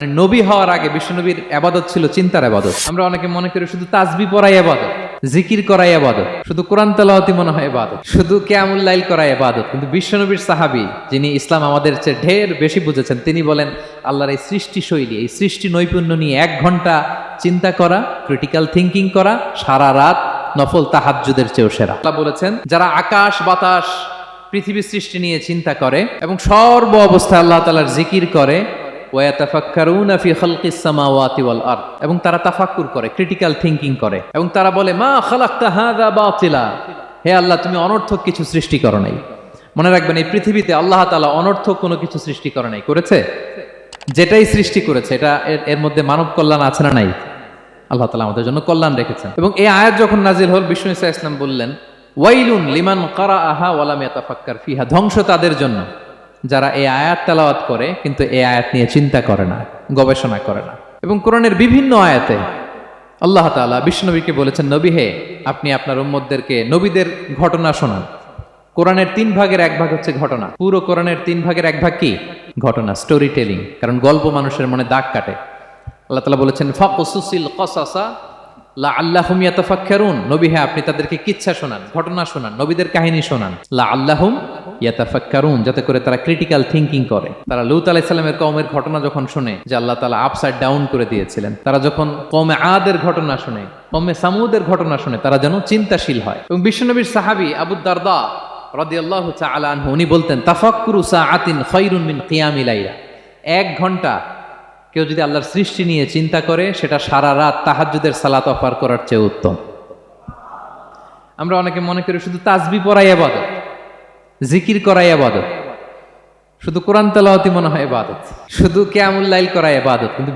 নবী হওয়ার আগে বিশ্বনবীর ইবাদত ছিল চিন্তার ইবাদত। আমরা অনেকে মনে করি শুধু তাসবিহ পড়াই ইবাদত, জিকির করাই ইবাদত, শুধু কোরআন তেলাওয়াতই মনে হয় ইবাদত, শুধু কিয়ামুল লাইল করাই ইবাদত। কিন্তু বিশ্বনবীর সাহাবী যিনি ইসলাম আমাদের চেয়ে ঢের বেশি বুঝেছেন, তিনি বলেন আল্লাহর এই সৃষ্টি শৈলী, এই সৃষ্টি নৈপুণ্য নিয়ে 1 ঘন্টা চিন্তা করা, ক্রিটিক্যাল থিঙ্কিং করা, সারা রাত নফল তাহাজ্জুদের চেয়েও সেরা। আল্লাহ বলেছেন যারা আকাশ বাতাস পৃথিবীর সৃষ্টি নিয়ে চিন্তা করে এবং সর্ব অবস্থায় আল্লাহ তাআলার জিকির করে, ওয়াতাফাক্কারুনা ফি খালকিস সামাওয়াতি ওয়াল আরদ, এবং তারা তাফাক্কুর করে, ক্রিটিক্যাল থিঙ্কিং করে, এবং তারা বলে মা খালাকতা হাযা বাতিলা, হে আল্লাহ তুমি অনর্থক কিছু সৃষ্টি করো নাই। মনে রাখবেন এই পৃথিবীতে আল্লাহ তাআলা অনর্থক কোনো কিছু সৃষ্টি করে নাই, করেছে? যেটাই সৃষ্টি করেছে এটা এর মধ্যে মানব কল্যাণ আছে না নাই? আল্লাহ তাআলা আমাদের জন্য কল্যাণ রেখেছেন। এবং এই আয়াত যখন নাজিল হল, বিষ্ণু ইসা ইসলাম বললেন ওয়াইলুন লিমান কারাআহা ওয়া লাম ইয়াতাফাক্কার ফিহা, ধ্বংস তাদের জন্য যারা এই আয়াত তেলাওয়াত করে কিন্তু এই আয়াত নিয়ে চিন্তা করে না, গবেষণা করে না। এবং কোরআনের বিভিন্ন আয়াতে আল্লাহ তাআলা বিশ্বনবীকে বলেছেন, নবী হে আপনি আপনার উম্মতদেরকে নবীদের ঘটনা শোনান। কোরআনের 3 ভাগের 1 ভাগ হচ্ছে ঘটনা। পুরো কোরআনের 3 ভাগের 1 ভাগ কি? ঘটনা, স্টোরি টেলিং। কারণ গল্প মানুষের মনে দাগ কাটে। আল্লাহ তাআলা বলেছেন ফাকসুসিল কসাসা লাআল্লাহুম ইয়াতাফাক্কারুন, নবী হে আপনি তাদেরকে কিচ্ছা শোনান, ঘটনা শোনান, নবীদের কাহিনী শোনান, লাআল্লাহুম ইয়াতাফাক্কারুন, যাতে করে তারা ক্রিটিক্যাল থিঙ্কিং করে। তারা লূত আলাইহিস সালামের কওমের ঘটনা যখন শুনে যে আল্লাহ তাআলা আপসাইড ডাউন করে দিয়েছিলেন, তারা যখন কওমে আদের ঘটনা শুনে, কওমে সামুদের ঘটনা শুনে, তারা যেন চিন্তাশীল হয়। এবং বিশ্বনবীর সাহাবী আবু দারদা রাদিয়াল্লাহু তাআলা আনহু উনি বলতেন তাফাক্কুরু সাআতিন খায়রুন মিন কিয়ামিল লাইলা, 1 ঘন্টা কেউ যদি আল্লাহর সৃষ্টি নিয়ে চিন্তা করে সেটা সারা রাত তাহাজ্জুদের সালাত অফার করার চেয়ে উত্তম। আমরা অনেকে মনে করি শুধু তাসবিহ পড়াই ইবাদত, জিকির করাই ইবাদত, শুধু কোরআন তেলাওয়াতই মনে হয় ইবাদত, শুধু কিয়ামুল লাইল করাই ইবাদত। কিন্তু